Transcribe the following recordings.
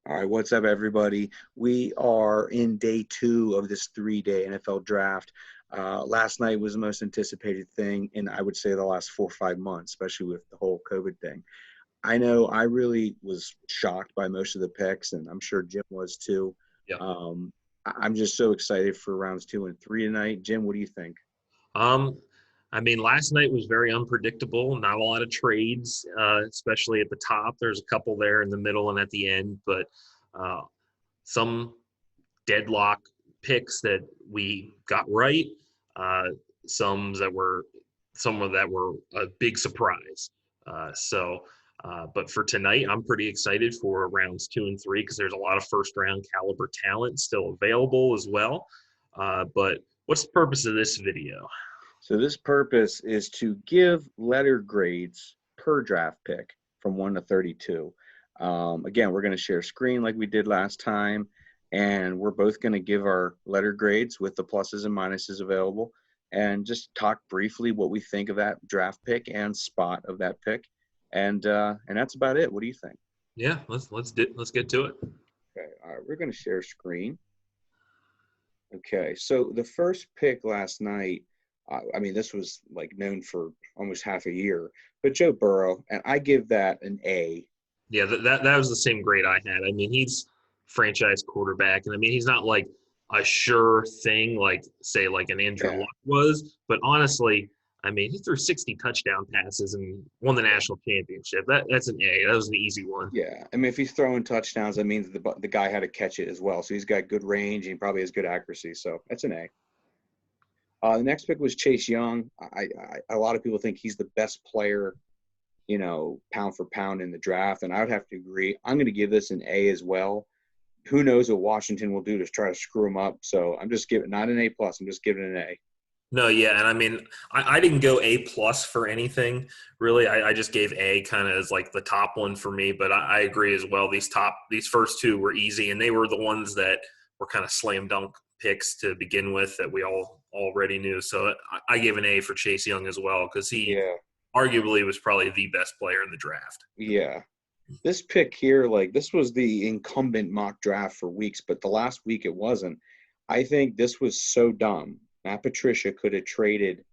All right, what's up, everybody? We are in day two of this 3-day NFL draft. Last night was the most anticipated thing in, I would say, the last 4 or 5 months, especially with the whole COVID thing. I know I really was shocked by most of the picks, and I'm sure Jim was too. Yeah. I'm just so excited for rounds 2 and 3 tonight. Jim, what do you think? Um, last night was very unpredictable. Not a lot of trades, especially at the top. There's a couple there in the middle and at the end, but uh, some deadlock picks that we got right. Uh, some that were a big surprise. But for tonight, I'm pretty excited for rounds 2 and 3 because there's a lot of first round caliber talent still available as well. But what's the purpose of this video? So this purpose is to give letter grades per draft pick from 1 to 32. Again, we're going to share screen like we did last time, and we're both going to give our letter grades with the pluses and minuses available, and just talk briefly what we think of that draft pick and spot of that pick, and that's about it. What do you think? Yeah, let's get to it. Okay, all right, we're going to share screen. Okay, so the first pick last night, I mean, this was like known for almost half a year, but Joe Burrow, and I give that an A. Yeah, that was the same grade I had. I mean, he's franchise quarterback, and I mean, he's not like a sure thing like say like an Andrew Yeah, Luck was, but honestly, I mean, he threw 60 touchdown passes and won the national championship. That's an A. That was an easy one. yeah. I mean, if he's throwing touchdowns, that means the guy had to catch it as well. So he's got good range and he probably has good accuracy. So that's an A. The next pick was Chase Young. A lot of people think he's the best player, pound for pound in the draft, and I would have to agree. I'm going to give this an A as well. Who knows what Washington will do to try to screw him up? So I'm just giving not an A plus. I'm just giving it an A. No, yeah, and I mean, I didn't go A plus for anything really. I just gave A kind of as like the top one for me, but I agree as well. These first two were easy, and they were the ones that were kind of slam dunk picks to begin with that we all already knew. So I gave an A for Chase Young as well because he Yeah, arguably was probably the best player in the draft. yeah. This pick here, like this was the incumbent mock draft for weeks, but the last week it wasn't. I think this was so dumb. Matt Patricia could have traded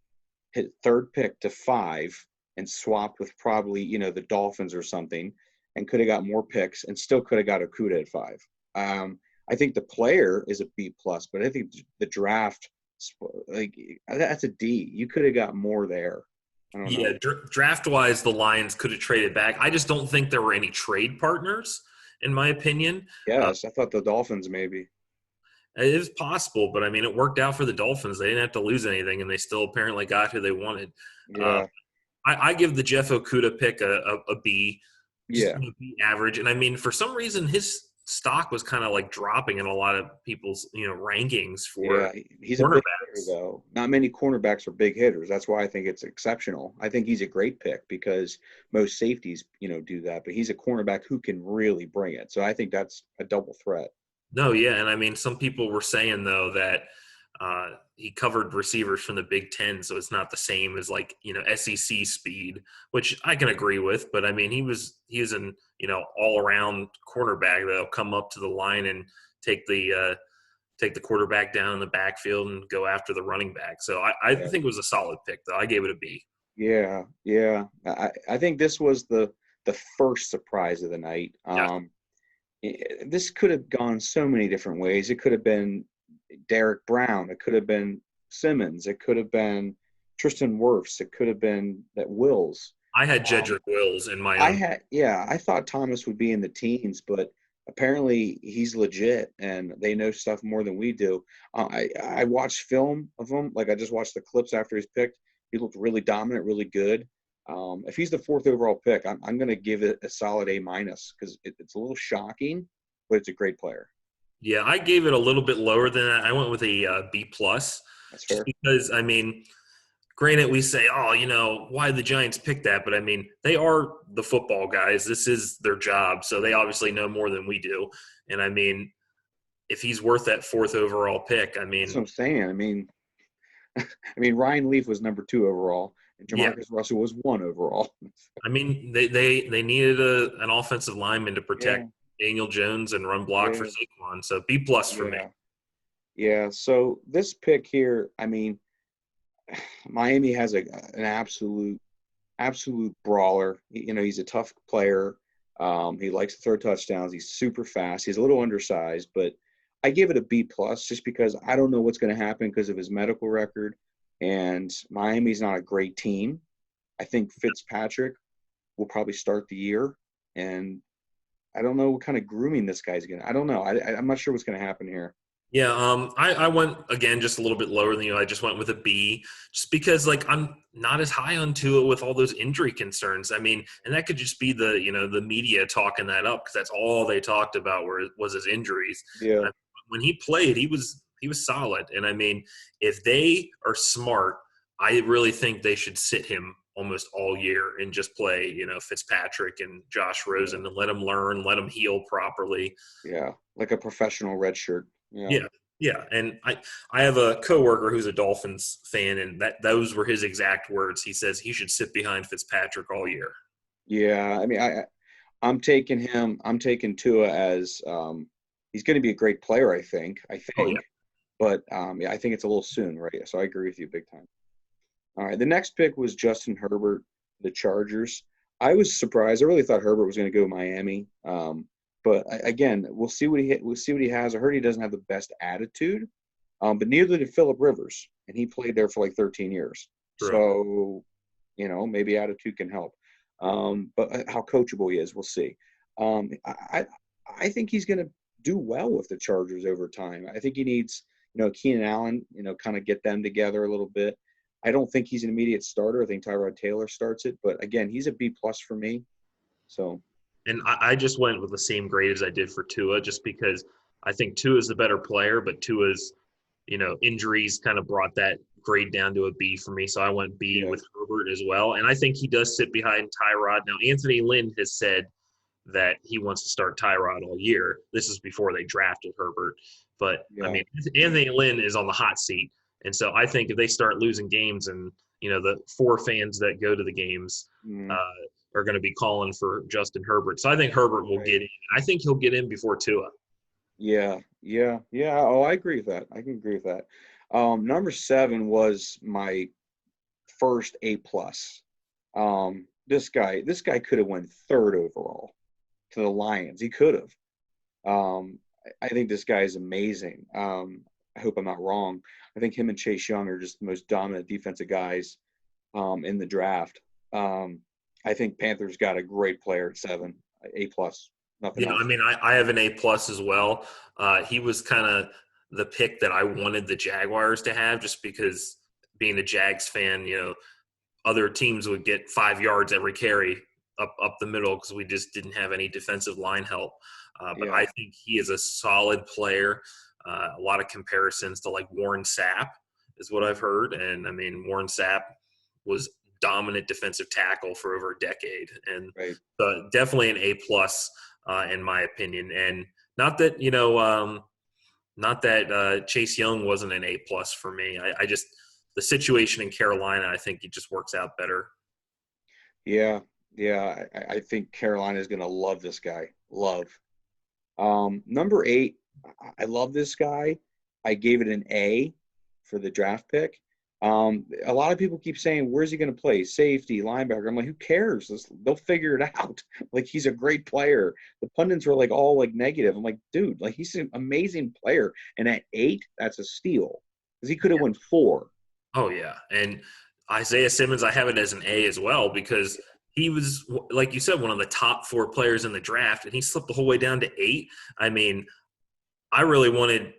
his third pick to 5 and swapped with probably, the Dolphins or something and could have got more picks and still could have got Okuda at 5. I think the player is a B plus, but I think the draft, like that's a D. You could have got more there. I don't Yeah, know. draft wise, the Lions could have traded back. I just don't think there were any trade partners, in my opinion. Yes, I thought the Dolphins maybe. It is possible, but I mean, it worked out for the Dolphins. They didn't have to lose anything, and they still apparently got who they wanted. Uh, Yeah, I give the Jeff Okuda pick a B, just yeah. a B average. And I mean, for some reason, his stock was kind of like dropping in a lot of people's rankings for Yeah, he's a big hitter cornerbacks. though. Not many cornerbacks are big hitters. That's why I think it's exceptional. I think he's a great pick because most safeties, do that, but he's a cornerback who can really bring it. So I think that's a double threat. No, yeah, and I mean, some people were saying though that he covered receivers from the Big Ten, so it's not the same as like SEC speed, which I can agree with. But I mean, he was an all around cornerback that'll come up to the line and take the quarterback down in the backfield and go after the running back. So I Yeah, think it was a solid pick though. I gave it a B. yeah, yeah. I think this was the first surprise of the night. Yeah, This could have gone so many different ways. It could have been Derek Brown. It could have been Simmons. It could have been Tristan Wirfs. It could have been that Wills. I had Um, Jedrick Wills in my own. I thought Thomas would be in the teens, but apparently he's legit and they know stuff more than we do. I watched film of him, like I just watched the clips after he's picked. He looked really dominant, really good. If he's the fourth overall pick, I'm going to give it a solid A minus because it's a little shocking, but it's a great player. Yeah, I gave it a little bit lower than that. I went with a B plus, That's just fair. because I mean, granted, we say, oh, why the Giants pick that, but I mean, they are the football guys. This is their job, so they obviously know more than we do. And I mean, if he's worth that fourth overall pick, I That's what mean, I'm saying. Ryan Leaf was number 2 overall, and yeah, Jamarcus Russell was 1 overall. I mean, they needed an offensive lineman to Yeah, protect Daniel Jones and run block for Yeah, Saquon. So B plus for me. yeah, yeah. So this pick here, I mean, Miami has an absolute brawler. You know, he's a tough player. He likes to throw touchdowns. He's super fast. He's a little undersized, but I give it a B plus just because I don't know what's going to happen because of his medical record. And Miami's not a great team. I think Fitzpatrick will probably start the year, and I don't know what kind of grooming this guy's gonna. I don't know. I'm not sure what's gonna happen here. Yeah, I went again just a little bit lower than you. I just went with a B, just because like I'm not as high on Tua with all those injury concerns. I mean, and that could just be the media talking that up because that's all they talked about was his injuries. Yeah, When he played, he was solid, and I mean, if they are smart, I really think they should sit him almost all year and just play Fitzpatrick and Josh yeah, Rosen and let him learn, let him heal properly. yeah. Like a professional red shirt. Yeah, Yeah, yeah, and I have a coworker who's a Dolphins fan, and those were his exact words. He says he should sit behind Fitzpatrick all year. yeah. I mean, I'm taking him. I'm taking Tua as he's going to be a great player. I think. I Oh yeah, think, but yeah, I think it's a little soon, right? So I agree with you big time. All right, the next pick was Justin Herbert, the Chargers. I was surprised. I really thought Herbert was going to go Miami, but again, we'll see what he has. I heard he doesn't have the best attitude, but neither did Philip Rivers, and he played there for like 13 years. true. So, maybe attitude can help. But how coachable he is, we'll see. I think he's going to do well with the Chargers over time. I think he needs, Keenan Allen, kind of get them together a little bit. I don't think he's an immediate starter. I think Tyrod Taylor starts it, but again, he's a B plus for me. So And I just went with the same grade as I did for Tua, just because I think Tua is the better player, but Tua's injuries kind of brought that grade down to a B for me. So I went B yeah, with Herbert as well, and I think he does sit behind Tyrod. Now Anthony Lynn has said that he wants to start Tyrod all year. This is before they drafted Herbert. But I yeah, mean, Anthony Lynn is on the hot seat. And so I think if they start losing games and, the 4 fans that go to the games mm, uh, are going to be calling for Justin Herbert. So I think Herbert will right, get in. I think he'll get in before Tua. yeah, yeah, yeah. Oh, I agree with that. I can agree with that. Number 7 was my first A plus. This guy could have went third overall to the Lions. He could have. I think this guy is amazing. I hope I'm not wrong. I think him and Chase Young are just the most dominant defensive guys in the draft. I think Panthers got a great player at 7, A plus, nothing Yeah, I else. mean, I have an A plus as well. He was kind of the pick that I wanted the Jaguars to have, just because being a Jags fan, other teams would get 5 yards every carry up the middle because we just didn't have any defensive line help. But Yeah, I think he is a solid player. A lot of comparisons to like Warren Sapp is what I've heard, and I mean Warren Sapp was dominant defensive tackle for over a decade, and right. definitely an A plus in my opinion. And not that not that Chase Young wasn't an A plus for me. I just the situation in Carolina, I think it just works out better. Yeah, yeah. I think Carolina is going to love this guy. Love. Number 8, I love this guy. I gave it an A for the draft pick. A lot of people keep saying, "Where's he going to play? Safety, linebacker." I'm like, who cares? They'll figure it out. Like he's a great player. The pundits were like all like negative. I'm like, dude, like he's an amazing player. And at 8, that's a steal because he could have won 4. Oh yeah, and Isaiah Simmons, I have it as an A as well because he was, like you said, one of the top 4 players in the draft, and he slipped the whole way down to 8. I mean, I really wanted.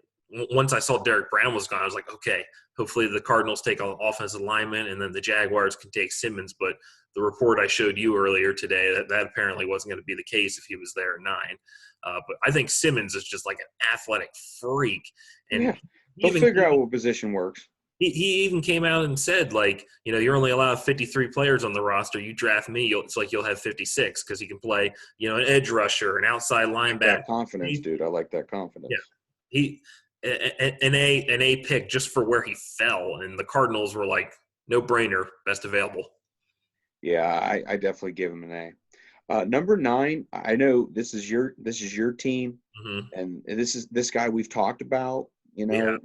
Once I saw Derek Brown was gone, I was like, okay, hopefully the Cardinals take an offensive lineman, and then the Jaguars can take Simmons. But the report I showed you earlier today that apparently wasn't going to be the case if he was there at 9. But I think Simmons is just like an athletic freak, and Yeah, he they'll even figure out what position works. he even came out and said, like, you're only allowed 53 players on the roster. You draft me, it's like you'll have 56 because he can play, an edge rusher, an outside I like linebacker. that confidence, dude. I like that Yeah, confidence. he an A pick just for where he fell, and the Cardinals were like, no brainer, best available. Yeah, I definitely give him an A. Number 9, I know this is your team, Hmm. and this guy we've talked about. Yeah.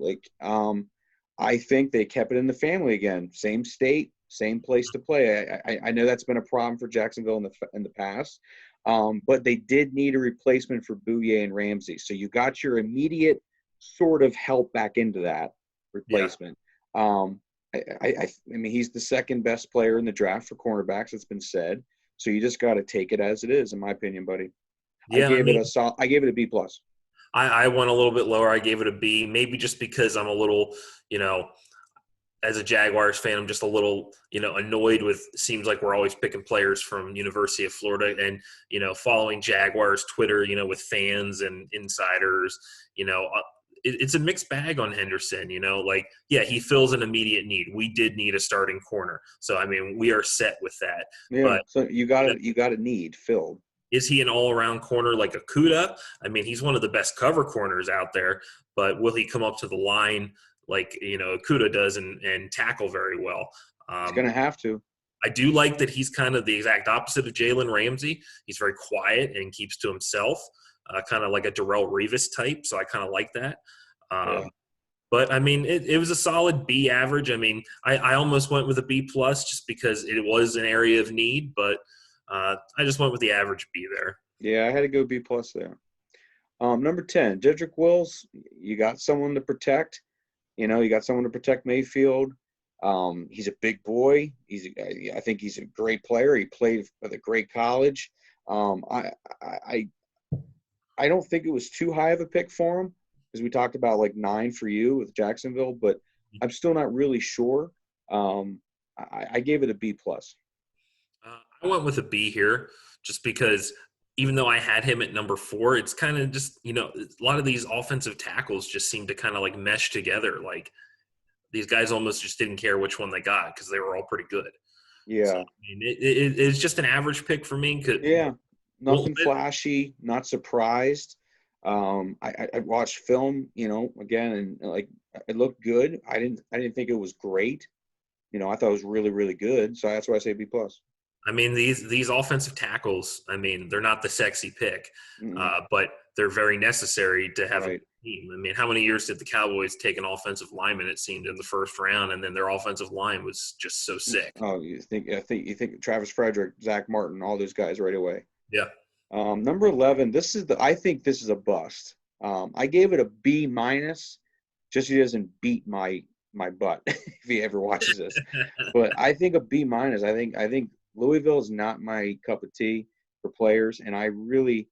I think they kept it in the family again. Same state, same place to play. I know that's been a problem for Jacksonville in the past, but they did need a replacement for Bouye and Ramsey. So you got your immediate sort of help back into that Yeah. replacement. Um, I mean, he's the second best player in the draft for cornerbacks. It's been said. So you just got to take it as it is, in my opinion, buddy. Yeah. I mean, I gave it a B plus. I went a little bit lower. I gave it a B, maybe just because I'm a little, you know, as a Jaguars fan, I'm just a little, annoyed with. Seems like we're always picking players from University of Florida, and following Jaguars Twitter, with fans and insiders. It's a mixed bag on Henderson. Like, yeah, he fills an immediate need. We did need a starting corner, so I mean, we are set with that. Yeah. But So you got a need filled. is he an all-around corner like Akuda? I mean, he's one of the best cover corners out there, but will he come up to the line like Akuda does and tackle very well? He's Um, gonna have to. I do like that he's kind of the exact opposite of Jalen Ramsey. He's very quiet and keeps to himself, kind of like a Darrell Revis type. So I kind of like that. Yeah. But I mean, it was a solid B average. I mean, I almost went with a B plus just because it was an area of need, but I just went with the average B there. Yeah, I had to go B plus there. Number 10, Jedrick Wills. You got someone to protect. You got someone to protect Mayfield. He's a big boy. I think he's a great player. He played at a great college. I I don't think it was too high of a pick for him because we talked about like 9 for you with Jacksonville, but I'm still not really sure. I gave it a B plus. I went with a B here just because even though I had him at number 4, it's kind of just, a lot of these offensive tackles just seem to kind of like mesh together. Like these guys almost just didn't care which one they got because they were all pretty good. So, Yeah, I mean, it's just an average pick for me. yeah, Well, nothing flashy. Not surprised. I watched film, again, and like it looked good. I didn't think it was great. I thought it was really, really good. So that's why I say B plus. I mean, these offensive tackles, I mean, they're not the sexy pick, Mm-mm. but they're very necessary to have a Right. team. I mean, how many years did the Cowboys take an offensive lineman, it seemed, in the first round, and then their offensive line was just so sick? Oh, you think Travis Frederick, Zach Martin, all those guys right away. Yeah. Number 11. I think this is a bust. I gave it a B minus, just so he doesn't beat my butt if he ever watches this. But I think a B minus. I think Louisville is not my cup of tea for players, and I really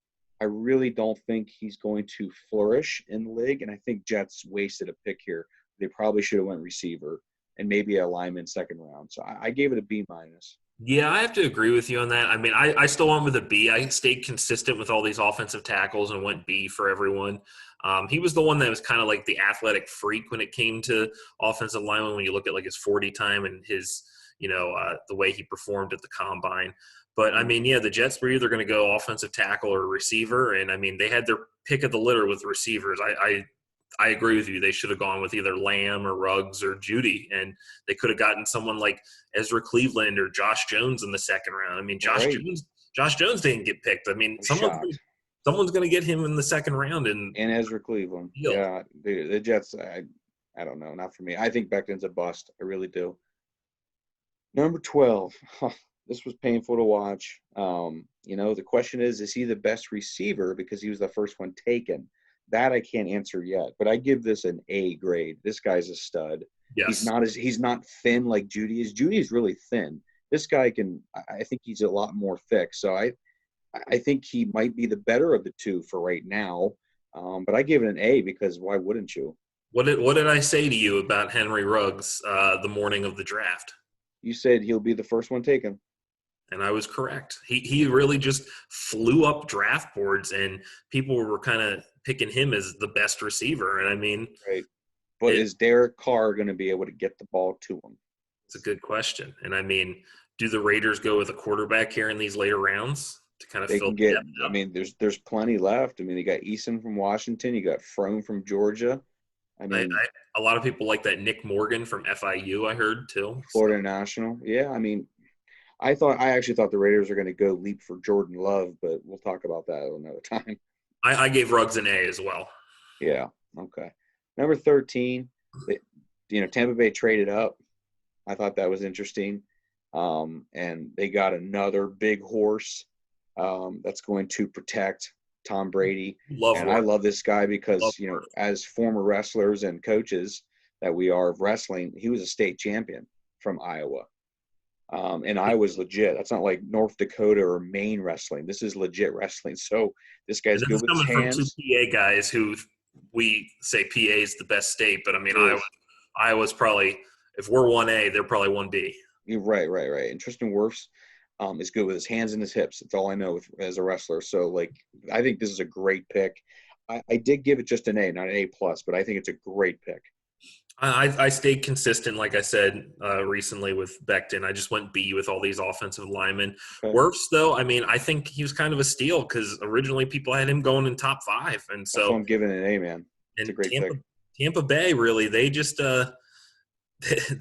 don't think he's going to flourish in the league. And I think Jets wasted a pick here. They probably should have went receiver and maybe a lineman second round. So I gave it a B minus. Yeah, I have to agree with you on that. I mean, I still went with a B. I stayed consistent with all these offensive tackles and went B for everyone. He was the one that was kind of like the athletic freak when it came to offensive lineman. When you look at like his 40 time and his, the way he performed at the combine. But I mean, yeah, the Jets were either going to go offensive tackle or receiver, and I mean, they had their pick of the litter with receivers. I agree with you. They should have gone with either Lamb or Ruggs or Judy, and they could have gotten someone like Ezra Cleveland or Josh Jones in the second round. I mean, Right. Josh Jones didn't get picked. I mean, I'm shocked. someone's going to get him in the second round and And Ezra Cleveland. deal. Yeah, the Jets. I don't know. Not for me. I think Becton's a bust. I really do. Number 12. This was painful to watch. The question is he the best receiver because he was the first one taken? That I can't answer yet, but I give this an A grade. This guy's a stud. Yes. He's not thin like Judy is. Judy is really thin. This guy can. I think he's a lot more thick. So I think he might be the better of the two for right now. But I give it an A because why wouldn't you? What did I say to you about Henry Ruggs the morning of the draft? You said he'll be the first one taken. And I was correct. He really just flew up draft boards, and people were kind of picking him as the best receiver. And I mean, Right. But is Derek Carr going to be able to get the ball to him? it's a good question. And I mean, do the Raiders go with a quarterback here in these later rounds to kind of They fill can the get. depth I out? mean, there's plenty left. I mean, you got Eason from Washington. You got Frome from Georgia. I mean, A lot of people like that Nick Morgan from FIU. I heard too. So Florida National. Yeah. I mean, I actually thought the Raiders are going to go leap for Jordan Love, but we'll talk about that another time. I gave Ruggs an A as well. Yeah. Okay. Number 13, they, Tampa Bay traded up. I thought that was interesting. And they got another big horse that's going to protect Tom Brady. Love And I Ruggs. love this guy Love because, Ruggs. as former wrestlers and coaches that we are of wrestling, he was a state champion from Iowa. And I was legit. That's not like North Dakota or Maine wrestling. This is legit wrestling. So this And guy's this good is with his coming from two hands. PA guys who we say PA is the best state, but I mean, It is. Iowa's probably, if we're 1A, they're probably 1B. You're right, right, right. And Tristan Wirfs is good with his hands and his hips. That's all I know as a wrestler. So, I think this is a great pick. I did give it just an A, not an A plus, but I think it's a great pick. I stayed consistent, like I said recently with Becton. I just went B with all these offensive linemen. Okay. Wirfs, though, I mean, I think he was kind of a steal because originally people had him going in top 5, and That's why so I'm giving it an A, man. It's a and great pick. Tampa Bay really they just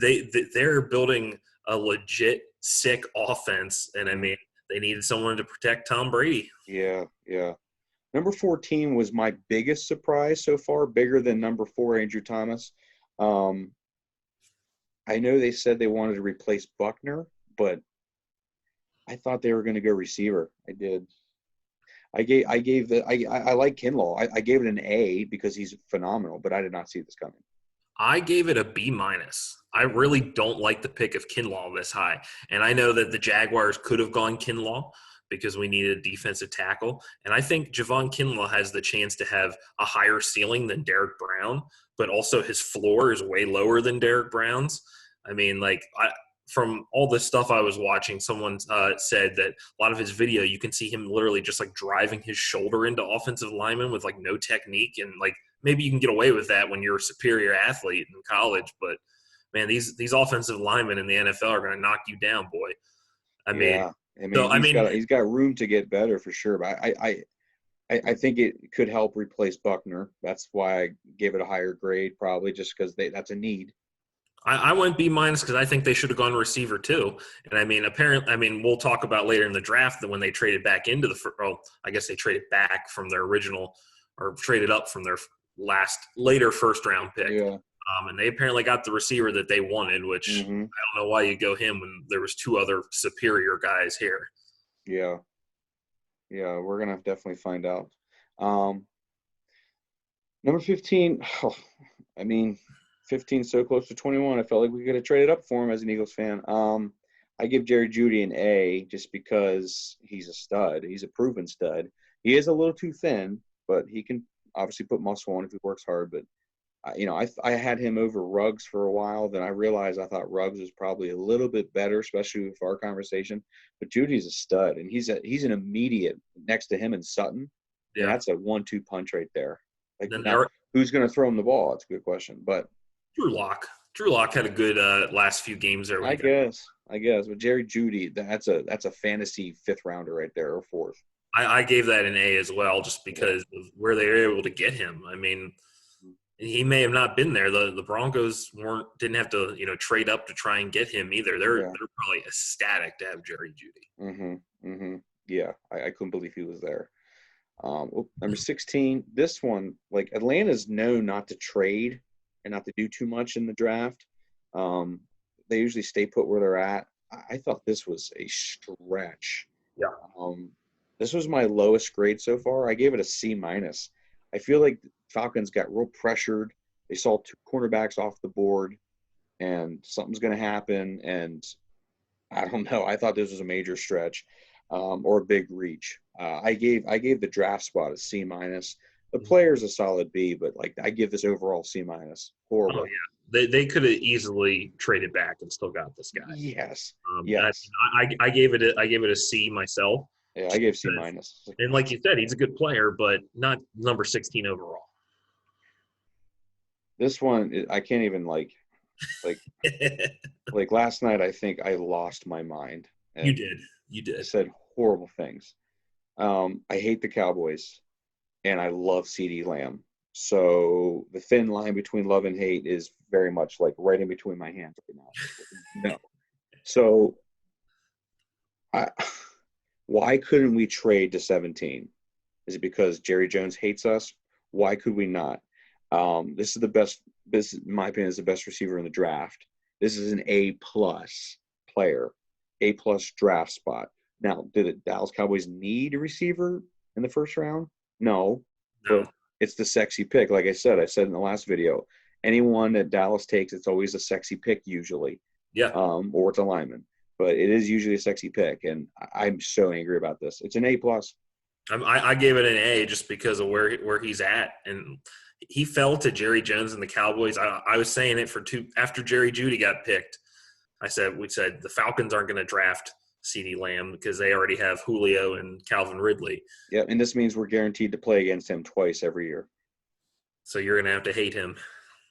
they're building a legit sick offense, and I mean they needed someone to protect Tom Brady. Yeah, yeah. Number 14 was my biggest surprise so far, bigger than number 4, Andrew Thomas. Um, I know they said they wanted to replace Buckner, but I thought they were going to go receiver. I did. I like Kinlaw. I gave it an A because he's phenomenal, but I did not see this coming. I gave it a B minus. I really don't like the pick of Kinlaw this high. And I know that the Jaguars could have gone Kinlaw because we needed a defensive tackle. And I think Javon Kinlaw has the chance to have a higher ceiling than Derek Brown, but also his floor is way lower than Derek Brown's. I mean, from all the stuff I was watching, someone said that a lot of his video, you can see him literally just like driving his shoulder into offensive linemen with like no technique. And like maybe you can get away with that when you're a superior athlete in college, but man, these offensive linemen in the NFL are going to knock you down, boy. I mean, Yeah, I so mean I mean, he's got room to get better for sure, but I think it could help replace Buckner. That's why I gave it a higher grade, probably just because that's a need. I went B minus because I think they should have gone receiver too. And I mean, apparently, I mean, we'll talk about later in the draft that when they traded back into I guess they traded back from their original or traded up from their later first round pick. Yeah. And they apparently got the receiver that they wanted, which Mm-hmm. I don't know why you go him when there was 2 other superior guys here. Yeah. Yeah, we're gonna definitely find out. Um, Number 15. I mean, 15 so close to 21. I felt like we could have traded up for him as an Eagles fan. I give Jerry Jeudy an A just because he's a stud. He's a proven stud. He is a little too thin, but he can obviously put muscle on if he works hard. But I had him over Ruggs for a while. Then I realized I thought Ruggs was probably a little bit better, especially with our conversation. But Judy's a stud, and he's an immediate next to him and Sutton. Yeah, that's a 1-2 punch right there. Like now, who's going to throw him the ball? That's a good question. But Drew Lock had a good last few games there. I guess. But Jerry Jeudy, that's a fantasy 5th rounder right there, or 4th. I gave that an A as well, just because of where they were able to get him. I mean, he may have not been there. The Broncos didn't have to trade up to try and get him either. They're probably ecstatic to have Jerry Jeudy. Mm-hmm. Mm-hmm. Yeah, I couldn't believe he was there. Number 16. This one, like Atlanta's known not to trade and not to do too much in the draft. They usually stay put where they're at. I thought this was a stretch. Yeah. This was my lowest grade so far. I gave it a C minus. I feel like Falcons got real pressured. They saw 2 cornerbacks off the board, and something's going to happen. And I don't know. I thought this was a major stretch or a big reach. I gave the draft spot a C minus. The player's a solid B, but I give this overall C minus. Horrible. Oh yeah, they could have easily traded back and still got this guy. Yes. Yes. I gave it a C myself. Yeah, I gave C minus. And like you said, he's a good player, but not number 16 overall. This one, I can't even like last night. I think I lost my mind. You did. I said horrible things. I hate the Cowboys, and I love CeeDee Lamb. So the thin line between love and hate is very much like right in between my hands right now. No. So I, why couldn't we trade to 17? Is it because Jerry Jones hates us? Why could we not? This is the best. This, in my opinion, is the best receiver in the draft. This is an A-plus player, A-plus draft spot. Now, did the Dallas Cowboys need a receiver in the first round? No, No. but it's the sexy pick. Like I said in the last video, anyone that Dallas takes, it's always a sexy pick usually, Yeah. or it's a lineman. But it is usually a sexy pick, and I'm so angry about this. It's an A-plus. I gave it an A just because of where he's at, and he fell to Jerry Jones and the Cowboys. I was saying it after Jerry Jeudy got picked. We said the Falcons aren't going to draft CeeDee Lamb because they already have Julio and Calvin Ridley. Yeah, and this means we're guaranteed to play against him twice every year. So you're going to have to hate him.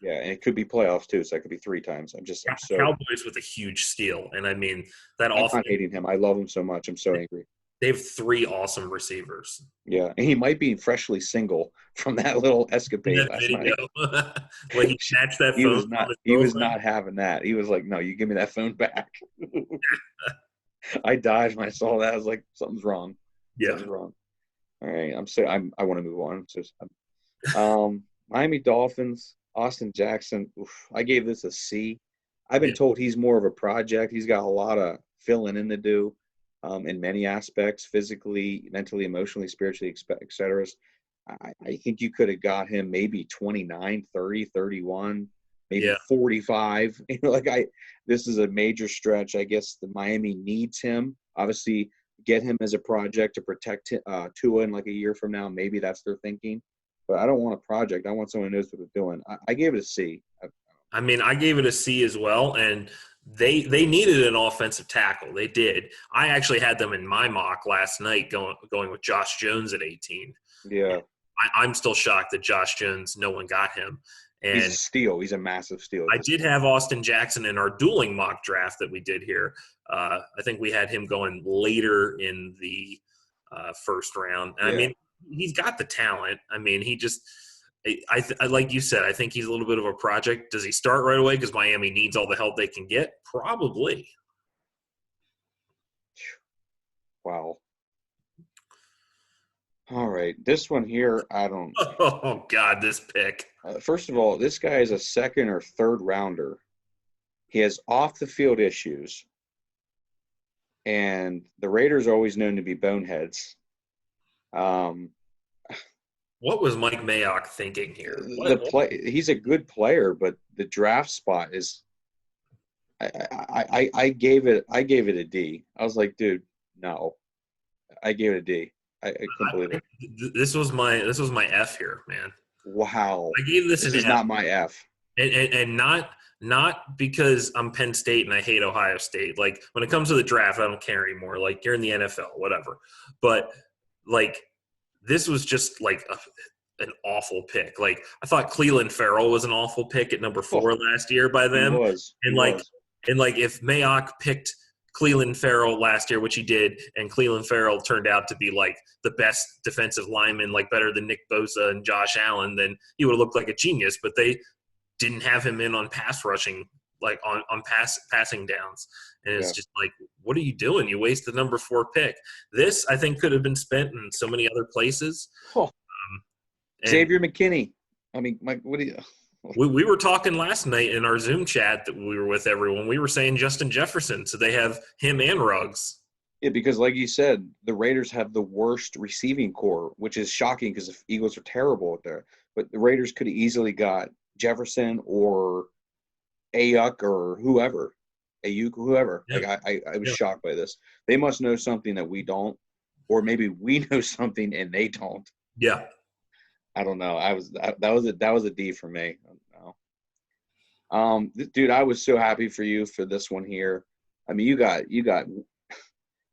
Yeah, and it could be playoffs too, so it could be 3 times. I'm so Cowboys with a huge steal, and I mean that I'm offense. not hating him. I love him so much. I'm so angry. They have 3 awesome receivers. Yeah, and he might be freshly single from that little escapade That last video. night. When he snatched that phone. He was not having that. He was like, "No, you give me that phone back." I died when I saw that. I was like, "Something's wrong. Yeah. Something's wrong." All right, I want to move on. Miami Dolphins, Austin Jackson. Oof, I gave this a C. I've been told he's more of a project. He's got a lot of filling in to do. In many aspects, physically, mentally, emotionally, spiritually, et cetera. I think you could have got him maybe 29, 30, 31, maybe 45. This is a major stretch. I guess the Miami needs him. Obviously, get him as a project to protect Tua in like a year from now. Maybe that's their thinking. But I don't want a project. I want someone who knows what they're doing. I gave it a C. I mean, I gave it a C as well, and they needed an offensive tackle. They did. I actually had them in my mock last night going with Josh Jones at 18. Yeah. I'm still shocked that Josh Jones, no one got him. And he's a steal. He's a massive steal. I did have Austin Jackson in our dueling mock draft that we did here. I think we had him going later in the first round. And I mean, he's got the talent. I mean, he just – I like you said, I think he's a little bit of a project. Does he start right away because Miami needs all the help they can get? Probably. Wow. All right. This one here, I don't – Oh, God, this pick. First of all, this guy is a second or third rounder. He has off-the-field issues. And the Raiders are always known to be boneheads. What was Mike Mayock thinking here? He's a good player, but the draft spot is I gave it a D. I was like, dude, no. I gave it a D. I couldn't believe it. This was my F here, man. Wow. I gave this is not my F. And not because I'm Penn State and I hate Ohio State. Like, when it comes to the draft, I don't care anymore. Like, you're in the NFL, whatever. But, like, this was just, like, an awful pick. Like, I thought Cleveland Farrell was an awful pick at number 4 last year by them. He was. And if Mayock picked Cleveland Farrell last year, which he did, and Cleveland Farrell turned out to be, like, the best defensive lineman, like, better than Nick Bosa and Josh Allen, then he would have looked like a genius. But they didn't have him in on pass rushing, like on passing downs. And it's just like, what are you doing? You waste the number 4 pick. This, I think, could have been spent in so many other places. Oh. Xavier McKinney. I mean, Mike, what do you – We were talking last night in our Zoom chat that we were with everyone. We were saying Justin Jefferson, so they have him and Ruggs. Yeah, because like you said, the Raiders have the worst receiving core, which is shocking because the Eagles are terrible out there. But the Raiders could have easily got Jefferson or Ayuk or whoever, whoever. Yeah. Like I was shocked by this. They must know something that we don't, or maybe we know something and they don't. Yeah. I don't know. That was a D for me. Dude, I was so happy for you for this one here. I mean,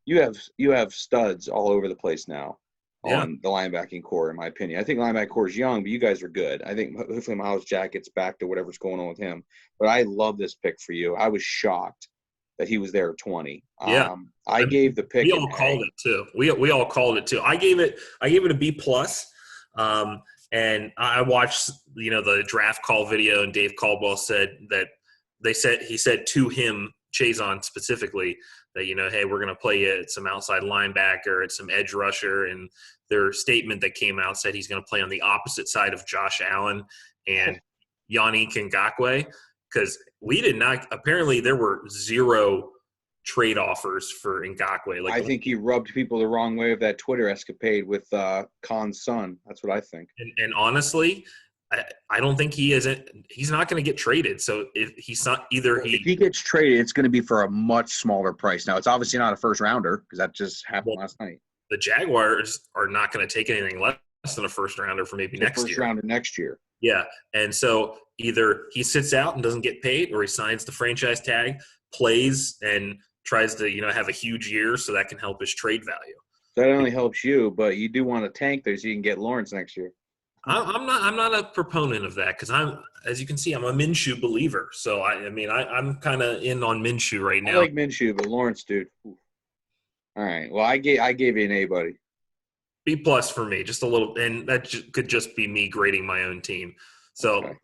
you have studs all over the place now on the linebacking core, in my opinion. I think linebacking core is young, but you guys are good. I think hopefully Myles Jack gets back to whatever's going on with him. But I love this pick for you. I was shocked that he was there at 20. Yeah. I gave the pick. We all called it too. We all called it too. I gave it a B+. And I watched, the draft call video, and Dave Caldwell said that he said to him Chazon specifically that, hey, we're going to play you at some outside linebacker, at some edge rusher. And their statement that came out said he's going to play on the opposite side of Josh Allen and Yannick Ngakoue, because we did not – apparently there were zero trade offers for Ngakoue. I think he rubbed people the wrong way of that Twitter escapade with Khan's son. That's what I think. And honestly – I don't think he's not going to get traded. So if he's not if he gets traded, it's going to be for a much smaller price. Now, it's obviously not a first rounder because that just happened last night. The Jaguars are not going to take anything less than a first rounder for maybe next year. First rounder next year. Yeah. And so either he sits out and doesn't get paid, or he signs the franchise tag, plays, and tries to, have a huge year so that can help his trade value. That only helps you, but you do want to tank there so you can get Lawrence next year. I'm not a proponent of that because as you can see, I'm a Minshew believer. So I'm kind of in on Minshew right now. I like Minshew, but Lawrence, dude. Ooh. All right. Well, I gave you an A, buddy. B+ for me, just a little, and that could just be me grading my own team. So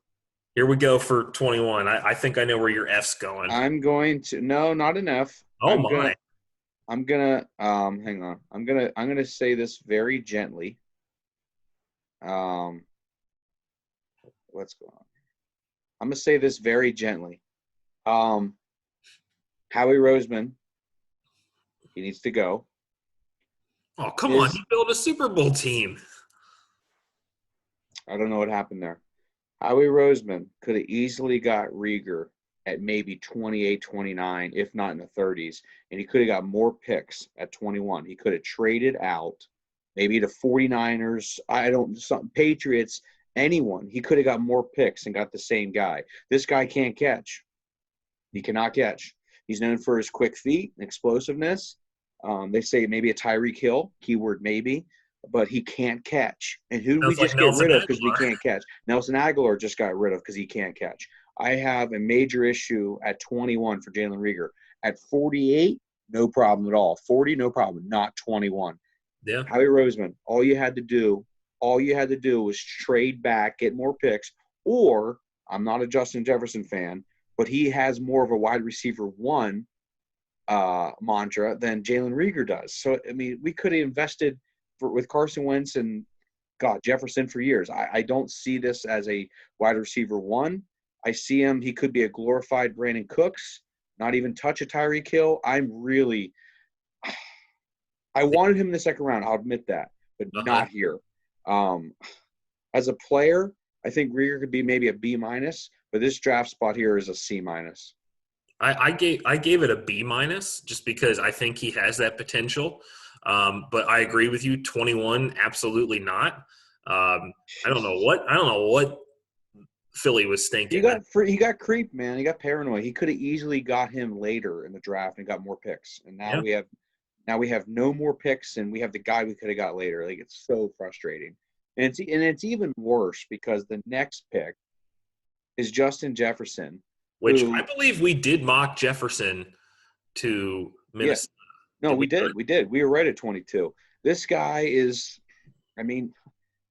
Here we go for 21. I think I know where your F's going. I'm going to not an F. Oh my! I'm gonna hang on. I'm gonna say this very gently. What's going on? I'm gonna say this very gently. Howie Roseman, he needs to go. Oh, come on. He built a Super Bowl team. I don't know what happened there. Howie Roseman could have easily got Rieger at maybe 28, 29, if not in the 30s, and he could have got more picks at 21. He could have traded out maybe the 49ers, Patriots, anyone. He could have got more picks and got the same guy. This guy can't catch. He cannot catch. He's known for his quick feet and explosiveness. They say maybe a Tyreek Hill, keyword maybe, but he can't catch. And who do we just get rid of because we can't catch? Nelson Aguilar just got rid of because he can't catch. I have a major issue at 21 for Jalen Rieger. At 48, no problem at all. 40, no problem. Not 21. Yeah. Howie Roseman, all you had to do was trade back, get more picks, or I'm not a Justin Jefferson fan, but he has more of a wide receiver one mantra than Jalen Rieger does. So, we could have invested with Carson Wentz and, Jefferson for years. I don't see this as a wide receiver one. I see him. He could be a glorified Brandon Cooks, not even touch a Tyreek Hill. I wanted him in the second round. I'll admit that, but not here. As a player, I think Rieger could be maybe a B-, but this draft spot here is a C-. I gave it a B- just because I think he has that potential. But I agree with you. 21, absolutely not. I don't know what Philly was thinking. He got creeped, man. He got paranoid. He could have easily got him later in the draft and got more picks. And now we have no more picks, and we have the guy we could have got later. Like, it's so frustrating. And it's even worse because the next pick is Justin Jefferson, which I believe we did mock Jefferson to Minnesota. Yeah. No, we did. We did. We were right at 22. This guy is, him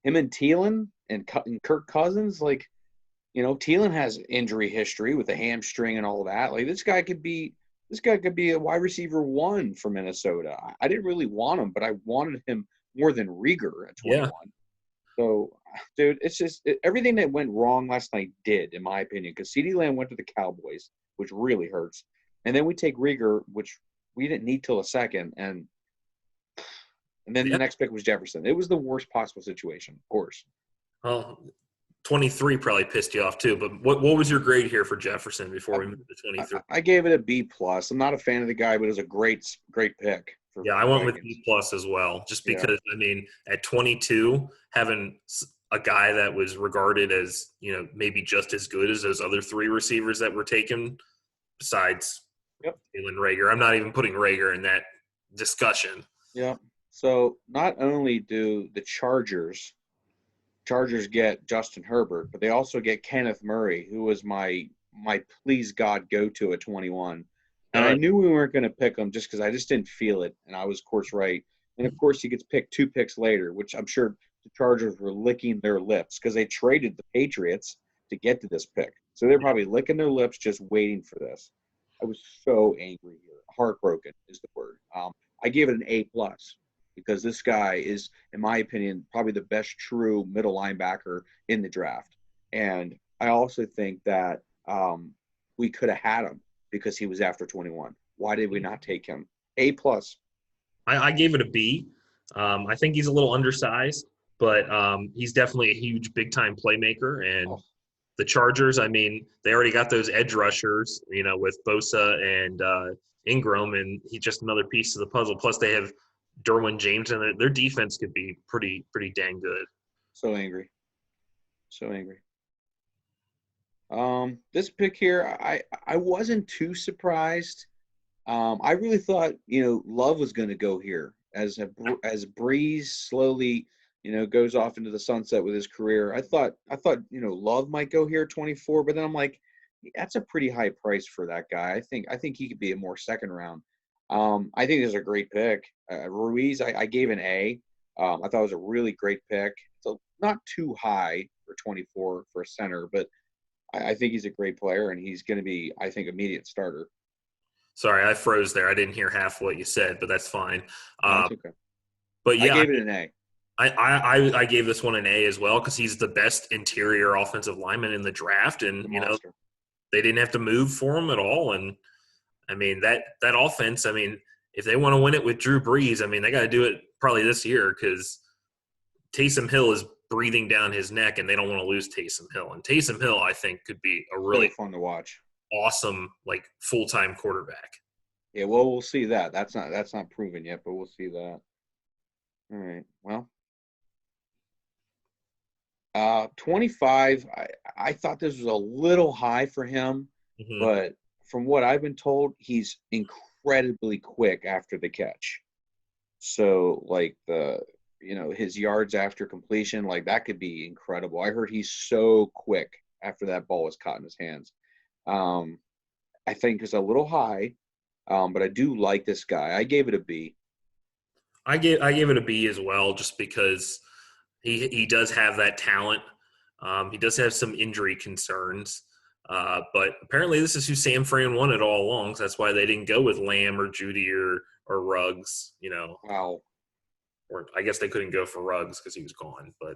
and Thielen and Kirk Cousins, Thielen has injury history with a hamstring and all that. Like, this guy could be a wide receiver one for Minnesota. I didn't really want him, but I wanted him more than Rieger at 21. Yeah. So, dude, it's just everything that went wrong last night did, in my opinion, because CeeDee Lamb went to the Cowboys, which really hurts. And then we take Rieger, which we didn't need till a second, and then the next pick was Jefferson. It was the worst possible situation, of course. Well, 23 probably pissed you off too, but what was your grade here for Jefferson before we moved to 23? I gave it a B+. I'm not a fan of the guy, but it was a great pick. I went with B+ as well, just because, at 22, having a guy that was regarded as, maybe just as good as those other three receivers that were taken besides Jalen Reagor. I'm not even putting Reagor in that discussion. Yeah. So not only do the Chargers get Justin Herbert, but they also get Kenneth Murray, who was my please God go-to at 21. And I knew we weren't going to pick him just because I just didn't feel it, and I was, of course, right. And, of course, he gets picked 2 picks later, which I'm sure the Chargers were licking their lips because they traded the Patriots to get to this pick. So they're probably licking their lips just waiting for this. I was so angry here. Heartbroken is the word. I gave it an A plus because this guy is, in my opinion, probably the best true middle linebacker in the draft. And I also think that we could have had him because he was after 21. Why did we not take him? A plus. I gave it a B. I think he's a little undersized, but he's definitely a huge big time playmaker. And Oh, the Chargers, I mean, they already got those edge rushers, with Bosa and Ingram, and he's just another piece of the puzzle. Plus, they have Derwin James, and their defense could be pretty dang good. so angry. So angry. This pick here, I wasn't too surprised. I really thought Love was going to go here as Breeze slowly goes off into the sunset with his career. I thought Love might go here at 24, but then I'm like, that's a pretty high price for that guy. I think he could be a more second round. I think this is a great pick. Ruiz, I gave an A. I thought it was a really great pick. So not too high for 24 for a center, but I think he's a great player, and he's going to be, I think, immediate starter. Sorry, I froze there. I didn't hear half what you said, but that's fine. No, it's okay. But I yeah, gave it an A. I gave this one an A as well because he's the best interior offensive lineman in the draft, and The monster. they didn't have to move for him at all. And I mean that offense. I mean, if they want to win it with Drew Brees, I mean they got to do it probably this year because Taysom Hill is breathing down his neck, and they don't want to lose Taysom Hill. And Taysom Hill, I think, could be a really So fun to watch. awesome full-time quarterback. Yeah, well, we'll see that. That's not proven yet, but we'll see that. All right. Well, 25. I thought this was a little high for him, Mm-hmm. but from what I've been told, he's incredibly quick after the catch. So his yards after completion, that could be incredible. I heard he's so quick after that ball was caught in his hands. I think it's a little high, but I do like this guy. I gave it a B. I gave it a B as well, just because he does have that talent. He does have some injury concerns, but apparently this is who Sam Fran wanted all along. So that's why they didn't go with Lamb or Judy or Ruggs. Wow. Or I guess they couldn't go for Ruggs because he was gone. But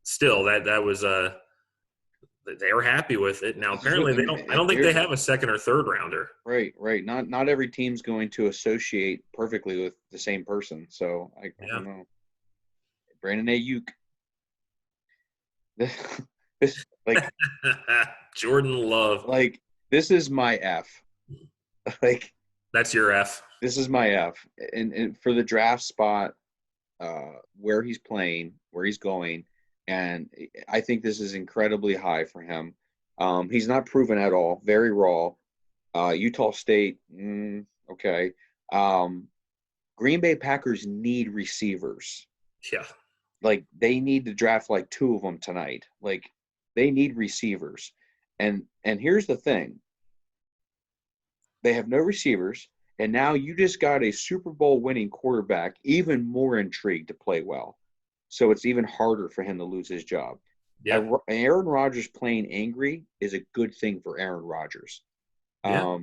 still, that was they were happy with it. Now apparently they don't. I don't think they have a second or third rounder. Right. Not every team's going to associate perfectly with the same person. So I don't know. Brandon Ayuk. This Jordan Love. This is my F. That's your F. This is my F. And for the draft spot, where he's playing, where he's going, and I think this is incredibly high for him. He's not proven at all. Very raw. Utah State, okay. Green Bay Packers need receivers. Yeah. They need to draft 2 of them tonight. They need receivers. And here's the thing. They have no receivers, and now you just got a Super Bowl winning quarterback, even more intrigued to play well. So it's even harder for him to lose his job. Yeah. Aaron Rodgers playing angry is a good thing for Aaron Rodgers. Yeah.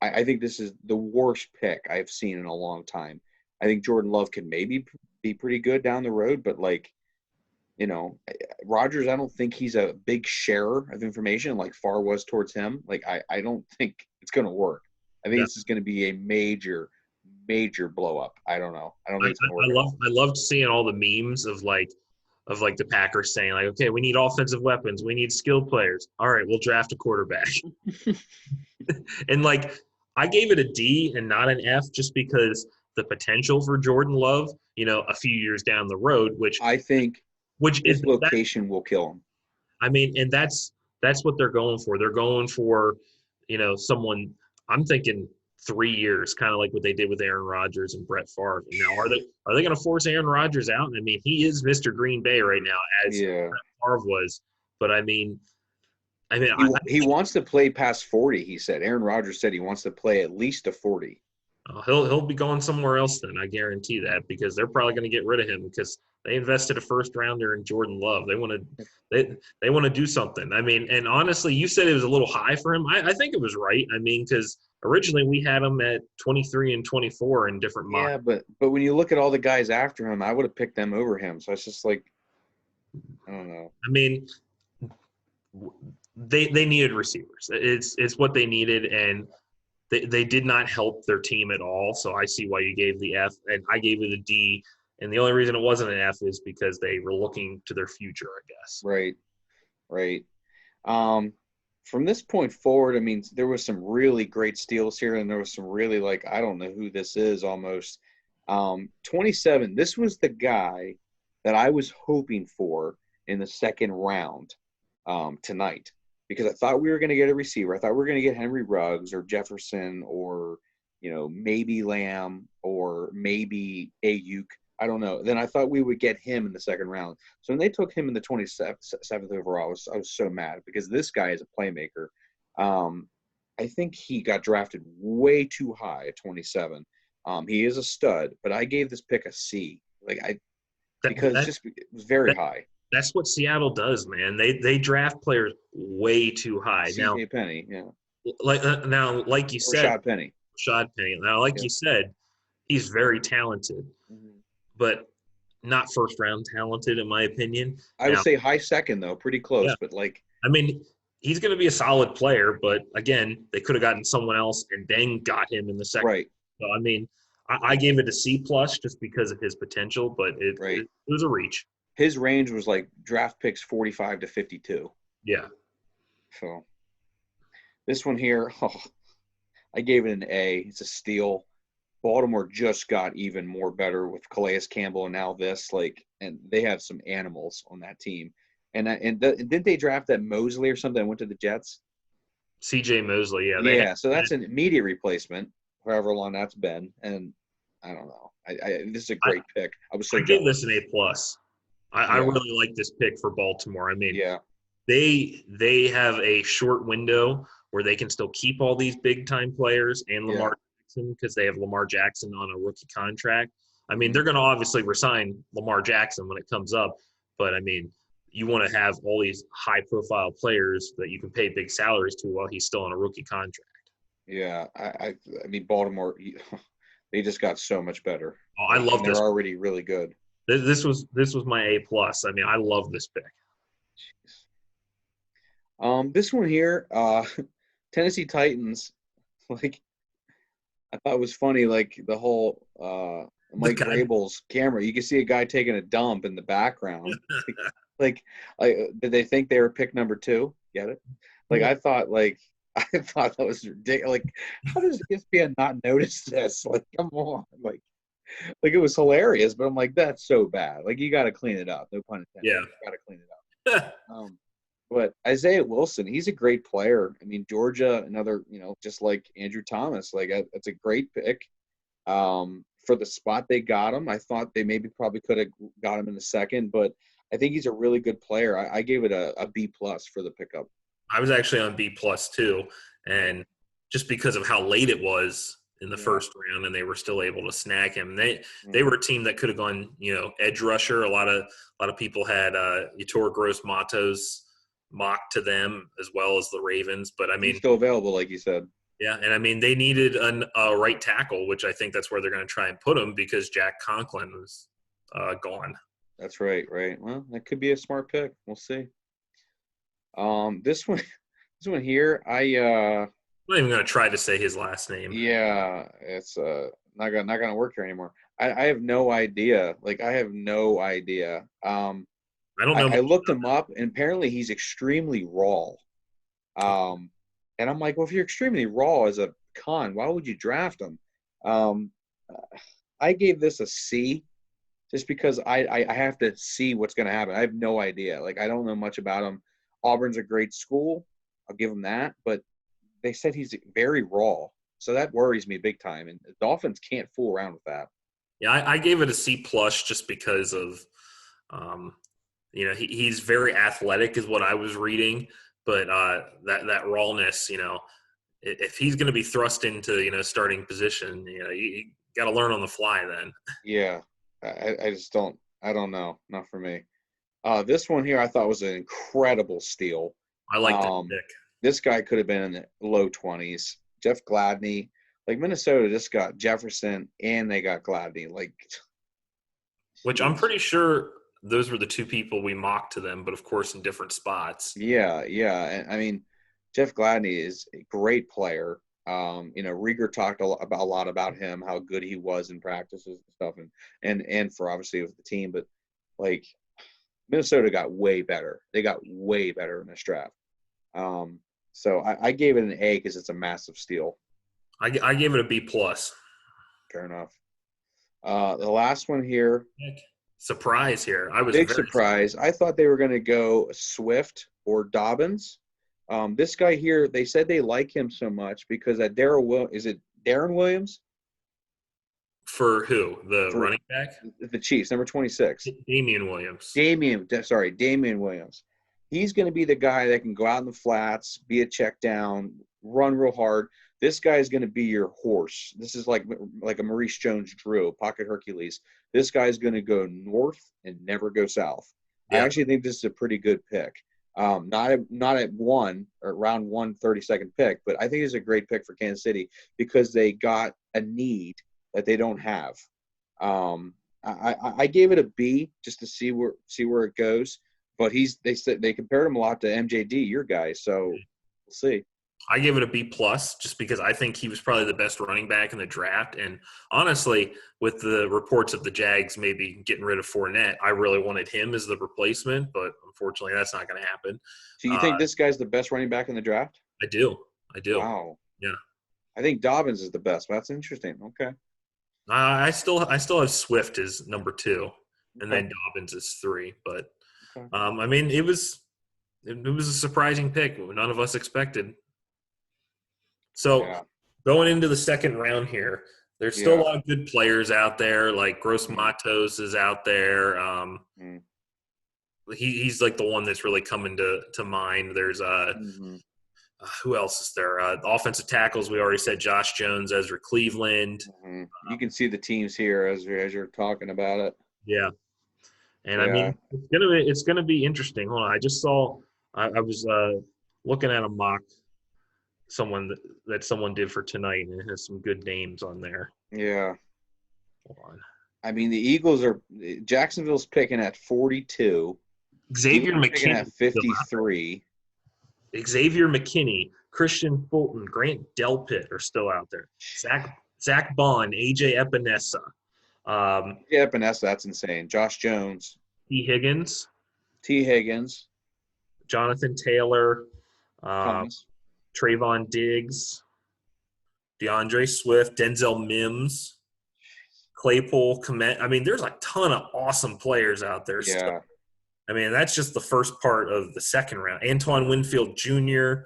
I think this is the worst pick I've seen in a long time. I think Jordan Love can maybe be pretty good down the road, but Rodgers, I don't think he's a big sharer of information like Farr was towards him. I don't think it's going to work. I think this is going to be a major blow up. I don't know. I don't think it's going to work. I loved seeing all the memes of the Packers saying okay, we need offensive weapons, we need skilled players. All right, we'll draft a quarterback. And I gave it a D and not an F just because the potential for Jordan Love, a few years down the road, which his location will kill him. I mean, and that's what they're going for. They're going for, someone. I'm thinking 3 years, kind of like what they did with Aaron Rodgers and Brett Favre. Now, are they going to force Aaron Rodgers out? I mean, he is Mr. Green Bay right now, as Brett Favre was. But I mean, he wants to play past 40. He said. Aaron Rodgers said he wants to play at least to 40. He'll be going somewhere else then. I guarantee that, because they're probably going to get rid of him because they invested a first rounder in Jordan Love. They want to do something. I mean, and honestly, you said it was a little high for him. I think it was right. I mean, because originally we had him at 23 and 24 in different mock. Yeah, but when you look at all the guys after him, I would have picked them over him. So it's just like, I don't know. I mean, they needed receivers. It's what they needed, and they did not help their team at all. So I see why you gave the F, and I gave it a D. And the only reason it wasn't an F is because they were looking to their future, I guess. Right, right. From this point forward, I mean, there was some really great steals here, and there was some really like I don't know who this is almost. 27. This was the guy that I was hoping for in the second round tonight because I thought we were going to get a receiver. I thought we were going to get Henry Ruggs or Jefferson or maybe Lamb or maybe Ayuk. I don't know. Then I thought we would get him in the second round. So when they took him in the 27th overall, I was so mad because this guy is a playmaker. I think he got drafted way too high at 27. He is a stud, but I gave this pick a C. Because it was very high. That's what Seattle does, man. They draft players way too high. C.J. Penny, yeah. Like you said, Rashad Penny. Now, you said, he's very talented, but not first round talented in my opinion. I would say high second though, pretty close. Yeah. But he's going to be a solid player, but again, they could have gotten someone else and then got him in the second. Right. So I gave it a C plus just because of his potential, but it was a reach. His range was like draft picks 45 to 52. Yeah. So this one here, I gave it an A. It's a steal. Baltimore just got even more better with Calais Campbell and now this, and they have some animals on that team. And didn't they draft that Mosley or something that went to the Jets? C.J. Mosley, yeah. Yeah, so that's an immediate replacement, however long that's been. And I don't know. This is a great pick. I gave this an A plus. I really like this pick for Baltimore. They have a short window where they can still keep all these big time players and Lamar Jackson because they have Lamar Jackson on a rookie contract. They're going to obviously resign Lamar Jackson when it comes up, but you want to have all these high profile players that you can pay big salaries to while he's still on a rookie contract. Yeah, I mean Baltimore, they just got so much better. Oh, I love this. They're already really good. This was my A plus. I love this pick. Jeez. This one here, Tennessee Titans, I thought it was funny, the whole Mike Vrabel's camera. You can see a guy taking a dump in the background. Did they think they were pick number 2? Get it? I thought that was ridiculous. How does ESPN not notice this? Come on. It was hilarious, but I'm that's so bad. You got to clean it up. No pun intended. Yeah. You got to clean it up. But Isaiah Wilson, he's a great player. Georgia, another, just like Andrew Thomas, it's a great pick. For the spot they got him, I thought they probably could have got him in the second, but I think he's a really good player. I gave it a B plus for the pickup. I was actually on B plus too, and just because of how late it was in the first round, and they were still able to snag him. They were a team that could have gone, edge rusher. A lot of people had Yetur Gross-Matos mocked to them as well as the Ravens, but he's still available, like you said. Yeah, and they needed a right tackle, which I think that's where they're going to try and put him because Jack Conklin was gone. That's right. Well, that could be a smart pick. We'll see. This one here, I'm not even going to try to say his last name. Yeah, it's not gonna work here anymore. I have no idea. I have no idea. I don't know. I looked him up, and apparently he's extremely raw. And I'm well, if you're extremely raw as a con, why would you draft him? I gave this a C, just because I have to see what's going to happen. I have no idea. I don't know much about him. Auburn's a great school. I'll give him that. But they said he's very raw. So that worries me big time. And the Dolphins can't fool around with that. Yeah, I gave it a C plus just because of, he's very athletic is what I was reading. But that rawness, if he's going to be thrust into, starting position, you got to learn on the fly then. Yeah, I just don't – I don't know. Not for me. This one here I thought was an incredible steal. I like that pick. This guy could have been in the low 20s. Jeff Gladney. Like Minnesota just got Jefferson and they got Gladney. Like, Which I'm pretty sure those were the two people we mocked to them, but of course in different spots. yeah, yeah. And I mean, Jeff Gladney is a great player. Rieger talked a lot about him, how good he was in practices and stuff, and for obviously with the team. But like Minnesota got way better. They got way better in this draft. So I gave it an A because it's a massive steal. I gave it a B plus. Fair enough. The last one here. Surprise here. I was Big very surprise. I thought they were going to go Swift or Dobbins. This guy here, they said they like him so much because is it Darren Williams? For who? The running back? The Chiefs, number 26. Damian Williams. Damian Williams. He's going to be the guy that can go out in the flats, be a check down, run real hard. This guy is going to be your horse. This is like a Maurice Jones-Drew, pocket Hercules. This guy is going to go north and never go south. Yeah. I actually think this is a pretty good pick. Not at one or round 132nd pick, but I think it's a great pick for Kansas City because they got a need that they don't have. I gave it a B just to see where it goes, but they compared him a lot to MJD, your guy, so we'll see. I gave it a B plus just because I think he was probably the best running back in the draft. And honestly, with the reports of the Jags maybe getting rid of Fournette, I really wanted him as the replacement, but unfortunately that's not going to happen. So you think this guy's the best running back in the draft? I do. Wow. Yeah. I think Dobbins is the best. That's interesting. Okay. I still have Swift as number 2, and then Dobbins is 3. But I mean, it was a surprising pick. None of us expected. So going into the second round here, there's still a lot of good players out there. Like Gross Matos is out there. He's like the one that's really coming to mind. There's who else is there? Offensive tackles, we already said Josh Jones, Ezra Cleveland. You can see the teams here as you're talking about it. Yeah. And I mean, it's gonna be interesting. Hold on, I just saw I was looking at a mock that someone did for tonight, and it has some good names on there. Yeah. Hold on. I mean, Jacksonville's picking at 42. Xavier McKinney at 53. Xavier McKinney, Christian Fulton, Grant Delpit are still out there. Zach Bond, AJ Epinesa. Epinesa, that's insane. Josh Jones. T. Higgins. Jonathan Taylor. Trayvon Diggs. DeAndre Swift. Denzel Mims. Claypool. Komet. I mean, there's a ton of awesome players out there. Yeah. Still. I mean, that's just the first part of the second round. Antoine Winfield Jr.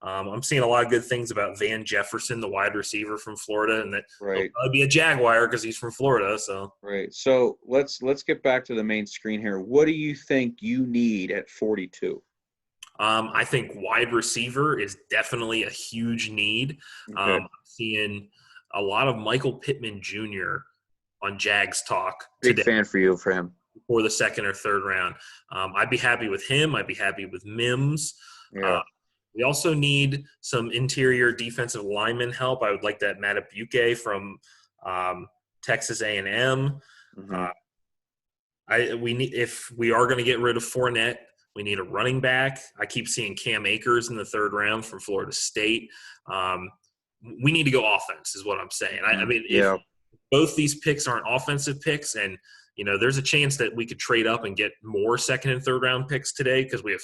I'm seeing a lot of good things about Van Jefferson, the wide receiver from Florida, and that he'll probably be a Jaguar because he's from Florida. So So let's get back to the main screen here. What do you think you need at 42? I think wide receiver is definitely a huge need. Okay. I'm seeing a lot of Michael Pittman Jr. on Jags Talk today. Big fan for him. For the second or third round. I'd be happy with him. I'd be happy with Mims. Yeah. We also need some interior defensive lineman help. I would like that Matabuke from Texas A&M. If we are going to get rid of Fournette, we need a running back. I keep seeing Cam Akers in the third round from Florida State. We need to go offense is what I'm saying. I mean, if both these picks aren't offensive picks and there's a chance that we could trade up and get more second and third round picks today because we have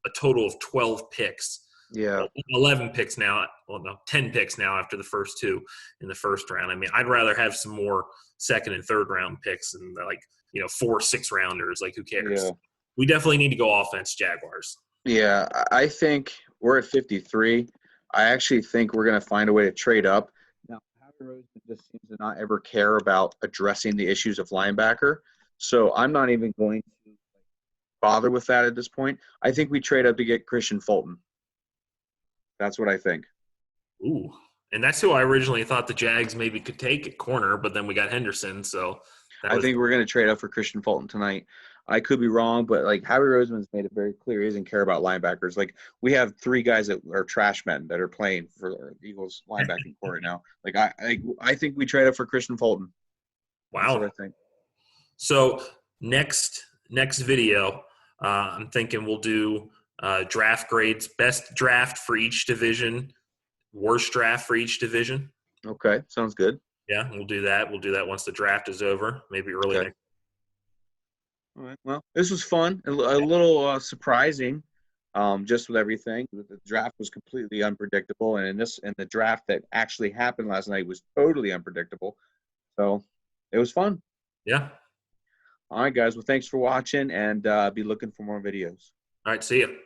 a total of 12 picks. Yeah. 11 picks now. Well, no, 10 picks now after the first 2 in the first round. I mean, I'd rather have some more second and third round picks and 4 6-rounders. Like, who cares? Yeah. We definitely need to go offense, Jaguars. Yeah, I think we're at 53. I actually think we're going to find a way to trade up. Now, Howie Roseman just seems to not ever care about addressing the issues of linebacker. So I'm not even going to bother with that at this point. I think we trade up to get Christian Fulton. That's what I think. Ooh, and that's who I originally thought the Jags maybe could take at corner, but then we got Henderson. So I think we're going to trade up for Christian Fulton tonight. I could be wrong, but like Howie Roseman's made it very clear he doesn't care about linebackers. Like we have 3 guys that are trash men that are playing for the Eagles linebacking core right now. Like I think we trade up for Christian Fulton. That's what Wow. I think. So next video, I'm thinking we'll do draft grades, best draft for each division, worst draft for each division. Okay, sounds good. Yeah, we'll do that. We'll do that once the draft is over, maybe early Okay. next. All right. Well, this was fun. A little surprising, just with everything. The draft was completely unpredictable, and the draft that actually happened last night was totally unpredictable. So it was fun. Yeah. All right, guys. Well, thanks for watching, and be looking for more videos. All right. See you.